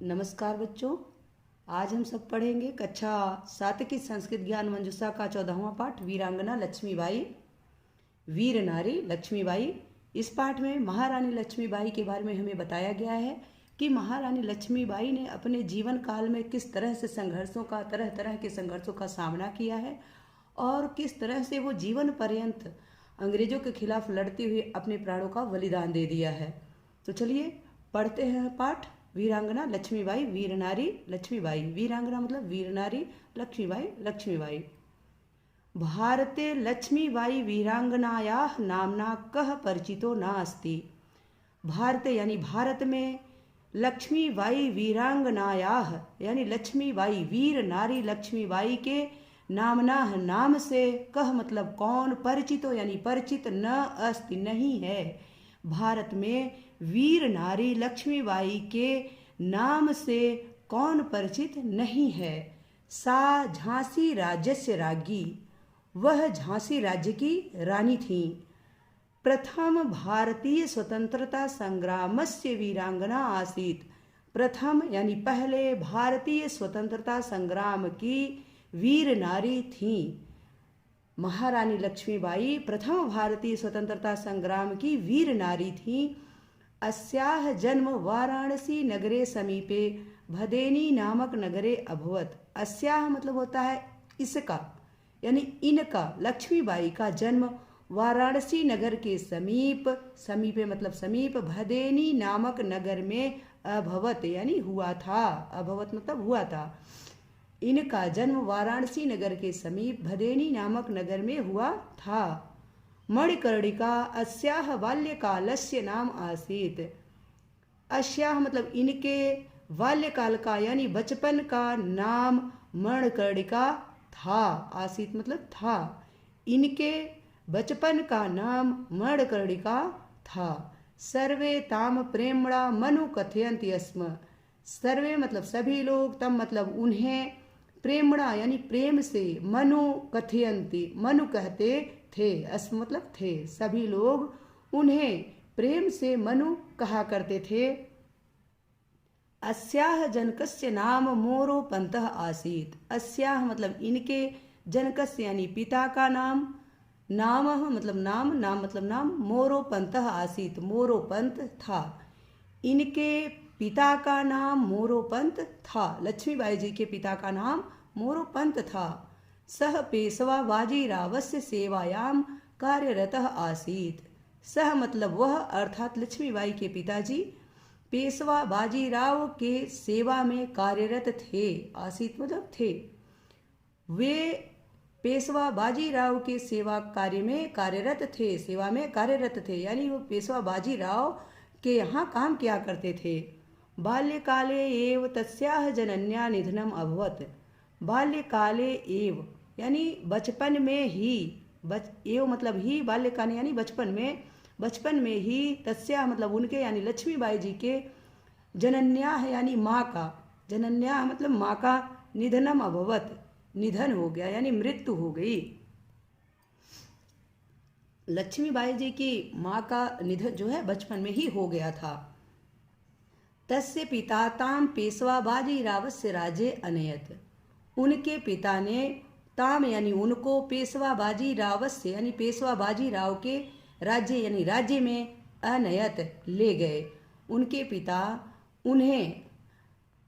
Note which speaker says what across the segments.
Speaker 1: नमस्कार बच्चों। आज हम सब पढ़ेंगे कक्षा 7 की संस्कृत ज्ञान मंजूषा का 14वां पाठ वीरांगना लक्ष्मीबाई, वीर नारी लक्ष्मीबाई। इस पाठ में महारानी लक्ष्मीबाई के बारे में हमें बताया गया है कि महारानी लक्ष्मीबाई ने अपने जीवन काल में किस तरह से तरह तरह के संघर्षों का सामना किया है और किस तरह से वो जीवन पर्यंत अंग्रेजों के खिलाफ लड़ते हुए अपने प्राणों का बलिदान दे दिया है। तो चलिए पढ़ते हैं पाठ। वीरांगना लक्ष्मीबाई, वीर नारी लक्ष्मीबाई। वीरांगना मतलब वीर नारी, लक्ष्मीबाई लक्ष्मीबाई। भारते लक्ष्मीबाई वीरांगनायाः नाम्ना कः परिचितो नास्ति। भारत यानी भारत में लक्ष्मीबाई वीरांगनायाः यानी लक्ष्मीबाई वीर नारी लक्ष्मीबाई के नामना नाम से, कह मतलब कौन, परिचितो यानी परिचित, न अस्ति नहीं है। भारत में वीर नारी लक्ष्मीबाई के नाम से कौन परिचित नहीं है। सा झांसी राज्यस्य राज्ञी, वह झांसी राज्य की रानी थी। प्रथम भारतीय स्वतंत्रता संग्रामस्य वीरांगना आसीत। प्रथम यानी पहले भारतीय स्वतंत्रता संग्राम की वीर नारी थी। महारानी लक्ष्मीबाई प्रथम भारतीय स्वतंत्रता संग्राम की वीर नारी थी। अस्याः जन्म वाराणसी नगरे समीपे भदेनी नामक नगरे अभवत। अस्याः मतलब होता है इसका, यानी इनका, लक्ष्मीबाई का जन्म वाराणसी नगर के समीप, समीपे मतलब समीप, भदेनी नामक नगर में अभवत यानी हुआ था। अभवत मतलब हुआ था। इनका जन्म वाराणसी नगर के समीप भदेनी नामक नगर में हुआ था। मणिकर्णिका अस्याह बाल्यकालस्य नाम आसीत। अस्याह मतलब इनके, बाल्यकाल का यानी बचपन का नाम मणिकर्णिका था। आसीत मतलब था। इनके बचपन का नाम मणिकर्णिका था। सर्वे ताम प्रेमणा मनु कथयन्ति स्म। सर्वे मतलब सभी लोग, तम मतलब उन्हें, प्रेमणा यानी प्रेम से, मनु कथयन्ति मनु कहते थे, अस्म मतलब थे, सभी लोग उन्हें प्रेम से मनु कहा करते थे। अस्याह जनकस्य नाम मोरोपंतः आसीत। अस्याह मतलब इनके, जनकस्य यानी पिता का नाम, नामः मतलब नाम, नाम मतलब नाम, मोरोपंतः आसीत मोरोपंत था। इनके पिता का नाम मोरोपंत था। लक्ष्मीबाई जी के पिता का नाम मोरोपंत था। सह पेशवा बाजीरावस्य सेवायाम कार्यरतः आसीत। सह मतलब वह, अर्थात लक्ष्मीबाई के पिताजी पेशवा बाजीराव के सेवा में कार्यरत थे। आसीत मतलब थे। वे पेशवा बाजीराव के सेवा कार्य में कार्यरत थे, सेवा में कार्यरत थे, यानी वो पेशवा बाजीराव के यहाँ काम किया करते थे। बाल्यकाले एव तस्याः जनन्या निधनम अभवत। बाल्यकाले एव यानी बचपन में ही, एव मतलब ही, बाल्यकाले यानी बचपन में, बचपन में ही, तस्याः मतलब उनके यानी लक्ष्मीबाई जी के, जनन्याः यानी माँ का, जनन्याः मतलब माँ का, निधनम अभवत निधन हो गया यानी मृत्यु हो गई। लक्ष्मीबाई जी की माँ का निधन जो है बचपन में ही हो गया था। तस्य पिता ताम पेशवा बाजीरावस्य राज्ये अनयत। उनके पिता ने ताम यानी उनको, पेशवा बाजीरावस्य यानी पेशवा बाजीराव के राज्य यानी राज्य में अनयत ले गए। उनके पिता उन्हें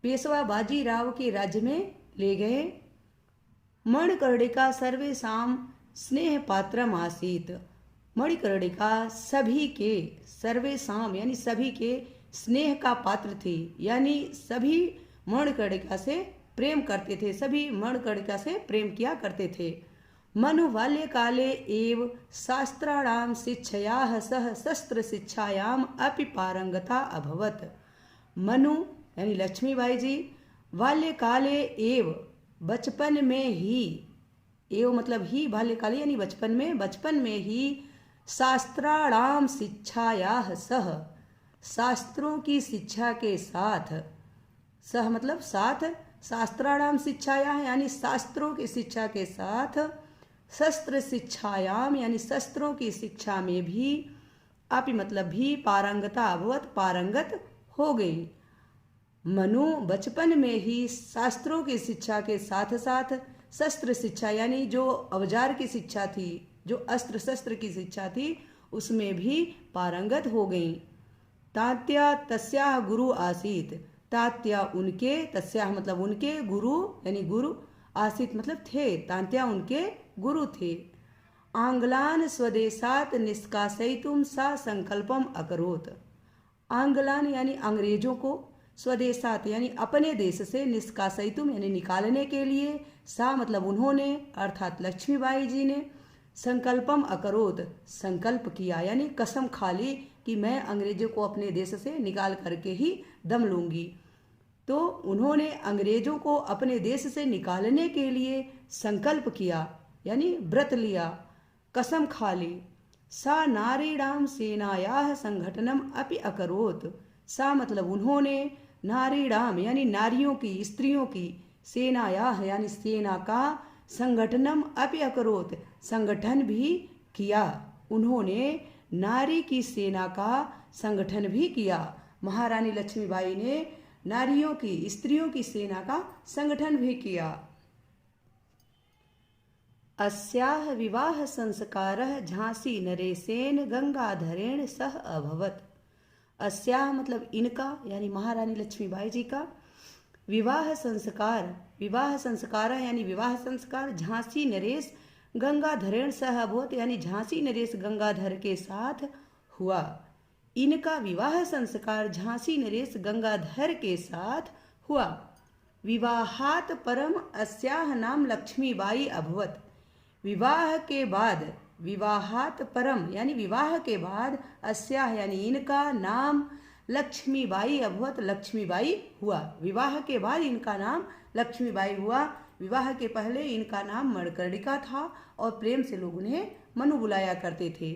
Speaker 1: पेशवा बाजीराव के राज्य में ले गए। मणिकर्णिका सर्वेषां स्नेह पात्रम आसीत। मणिकर्णिका सभी के, सर्वेषां यानी सभी के, स्नेह का पात्र थी, यानी सभी मणिकर्णिका से प्रेम करते थे, सभी मणिकर्णिका से प्रेम किया करते थे। मनु बाल्यकाले एव शास्त्राणां शिक्षयाः सह शस्त्र शिक्षायाम अपि पारंगता अभवत। मनु यानी लक्ष्मीबाई जी बाल्यकाले एव बचपन में ही, एव मतलब ही, बाल्यकाले यानी बचपन में ही, शास्त्राणाम शिक्षायाः सह शास्त्रों की शिक्षा के साथ, सह मतलब साथ, शास्त्राणाम शिक्षायाः यानी शास्त्रों की शिक्षा के साथ, शस्त्र शिक्षायाम यानी शस्त्रों की शिक्षा में भी, अपि मतलब भी, पारंगता अभवत पारंगत हो गई। मनु बचपन में ही शास्त्रों की शिक्षा के साथ साथ शस्त्र शिक्षा यानी जो औजार की शिक्षा थी, जो अस्त्र शस्त्र की शिक्षा थी, उसमें भी पारंगत हो गईं। तात्या तस्याह गुरु आसीत, तात्या उनके, तस्याह मतलब उनके, गुरु यानी गुरु, आसीत मतलब थे, तात्या उनके गुरु थे। आंग्लान स्वदेशात निष्कासयितुम सा संकल्पम अकरोत, आंग्लान यानी अंग्रेजों को, स्वदेशात यानी अपने देश से, निष्कासयितुम यानी निकालने के लिए, सा मतलब उन्होंने, अर्थात लक्ष्मीबाई जी ने, संकल्पम अकरोत संकल्प किया यानी कसम खा ली कि मैं अंग्रेजों को अपने देश से निकाल करके ही दम लूंगी। तो उन्होंने अंग्रेजों को अपने देश से निकालने के लिए संकल्प किया यानी व्रत लिया, कसम खा ली। सा नारीणाम सेनायाः संगठनम अपि अकरोत, सा मतलब उन्होंने, नारीणाम यानी नारियों की, स्त्रियों की, सेनायाः यानी सेना का, संगठनम अपि अकरोत संगठन भी किया, उन्होंने नारी की सेना का संगठन भी किया। महारानी लक्ष्मीबाई ने नारियों की, स्त्रियों की सेना का संगठन भी किया। अस्याः विवाह संस्कारः झांसी नरेशेन गंगाधरेण सह अभवत, अस्याः मतलब इनका यानी महारानी लक्ष्मीबाई जी का, विवाह संस्कार, विवाह संस्कार यानी विवाह संस्कार झांसी नरेश गंगाधरेण सह अभवत यानी झांसी नरेश गंगाधर के साथ हुआ। इनका विवाह संस्कार झांसी नरेश गंगाधर के साथ हुआ। विवाहात परम अस्याह नाम लक्ष्मीबाई अभवत, विवाह के बाद, विवाहात परम यानी विवाह के बाद, अस्याह यानी इनका, नाम लक्ष्मीबाई अभवत लक्ष्मीबाई हुआ। विवाह के बाद इनका नाम लक्ष्मीबाई हुआ। विवाह के पहले इनका नाम मणिकर्णिका था और प्रेम से लोग उन्हें मनु बुलाया करते थे।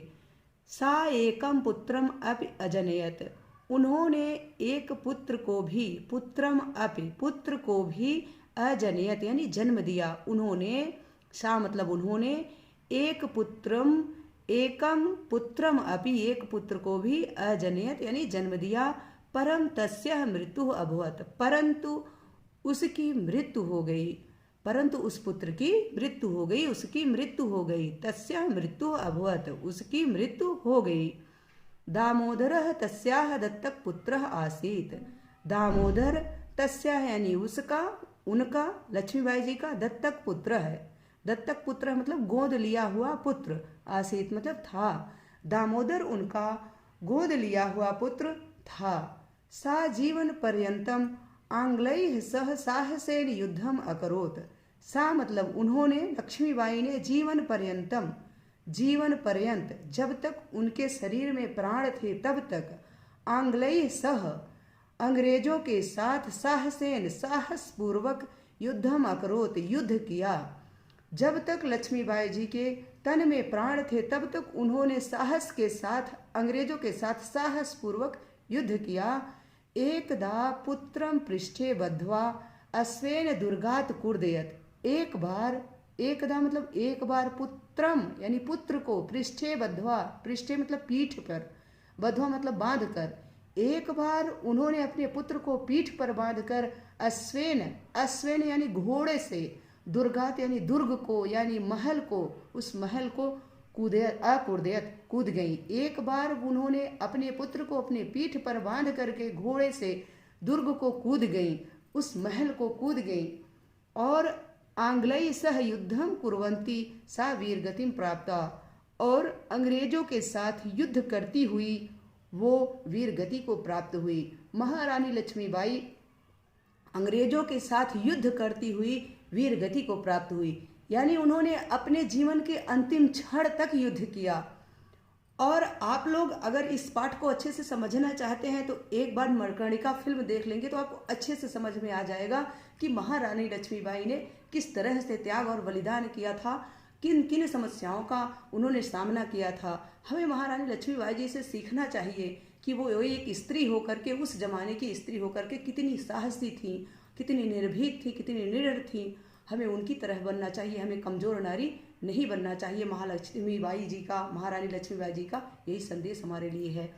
Speaker 1: सा एकम पुत्रम अपि अजनयत, उन्होंने एक पुत्र को भी, पुत्रम अपि पुत्र को भी, अजनयत यानी जन्म दिया, उन्होंने, सा मतलब उन्होंने, एक पुत्रम, एकम पुत्रम अपि एक पुत्र को भी, अजनयत यानी जन्म दिया। परम तस्यः मृत्यु अभवत, परंतु उसकी मृत्यु हो गई, परंतु उस पुत्र की मृत्यु हो गई, उसकी मृत्यु हो गई। तस्याः मृत्यु अभवत, उसकी मृत्यु हो गई। दामोदरः तस्याः दत्तक पुत्रः आसीत, दामोदर तस्याः यानी उसका, उनका, लक्ष्मीबाई जी का दत्तक पुत्र है, दत्तक पुत्र मतलब गोद लिया हुआ पुत्र, आसीत मतलब था, दामोदर उनका गोद लिया हुआ पुत्र था। सा जीवन पर्यंतम आंग्लैः सह साहसेन युद्धम अकरोत, सा मतलब उन्होंने, लक्ष्मीबाई ने, जीवन पर्यंतम, जीवन पर्यंत जब तक उनके शरीर में प्राण थे तब तक, आंग्लैः सह अंग्रेजों के साथ, साहसेन साहस पूर्वक, युद्धम अकरोत युद्ध किया। जब तक लक्ष्मीबाई जी के तन में प्राण थे तब तक उन्होंने साहस के साथ अंग्रेजों के साथ साहस पूर्वक युद्ध किया। एकदा पुत्रम पृष्ठे बद्ध्वा अश्वेन दुर्गात कूर्दयत, एक बार, एकदा मतलब एक बार, पुत्रम यानी पुत्र को, पृष्ठे बद्ध्वा, पृष्ठे मतलब पीठ पर, बद्ध्वा मतलब बांध कर, एक बार उन्होंने अपने पुत्र को पीठ पर बांधकर अश्वेन, अश्वेन यानी घोड़े से, दुर्गात यानी दुर्ग को यानी महल को, उस महल को अकुर्दयत कूद गई। एक बार उन्होंने अपने पुत्र को अपने पीठ पर बांध करके घोड़े से दुर्ग को कूद गई, उस महल को कूद गई। और आंग्लैः सह युद्धम कुर्वन्ती सा वीरगतिम प्राप्ता, और अंग्रेजों के साथ युद्ध करती हुई वो वीरगति को प्राप्त हुई। महारानी लक्ष्मीबाई अंग्रेजों के साथ युद्ध करती हुई वीरगति को प्राप्त हुई, यानी उन्होंने अपने जीवन के अंतिम क्षण तक युद्ध किया। और आप लोग अगर इस पाठ को अच्छे से समझना चाहते हैं तो एक बार मणिकर्णिका फिल्म देख लेंगे तो आपको अच्छे से समझ में आ जाएगा कि महारानी लक्ष्मीबाई ने किस तरह से त्याग और बलिदान किया था, किन किन समस्याओं का उन्होंने सामना किया था। हमें महारानी लक्ष्मीबाई जी से सीखना चाहिए कि वो एक स्त्री होकर के, उस जमाने की स्त्री होकर के कितनी साहसी थी, कितनी निर्भीक थी, कितनी निडर थी। हमें उनकी तरह बनना चाहिए, हमें कमजोर नारी नहीं बनना चाहिए। महालक्ष्मीबाई जी का, महारानी लक्ष्मीबाई जी का यही संदेश हमारे लिए है।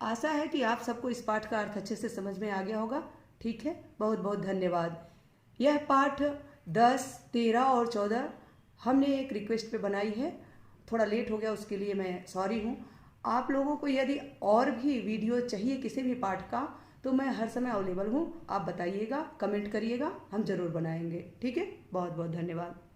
Speaker 1: आशा है कि आप सबको इस पाठ का अर्थ अच्छे से समझ में आ गया होगा। ठीक है, बहुत बहुत धन्यवाद। यह पाठ 10, 13 और 14 हमने एक रिक्वेस्ट पे बनाई है, थोड़ा लेट हो गया उसके लिए मैं सॉरी हूँ। आप लोगों को यदि और भी वीडियो चाहिए किसी भी पाठ का तो मैं हर समय अवेलेबल हूँ, आप बताइएगा, कमेंट करिएगा, हम ज़रूर बनाएंगे। ठीक है, बहुत बहुत धन्यवाद।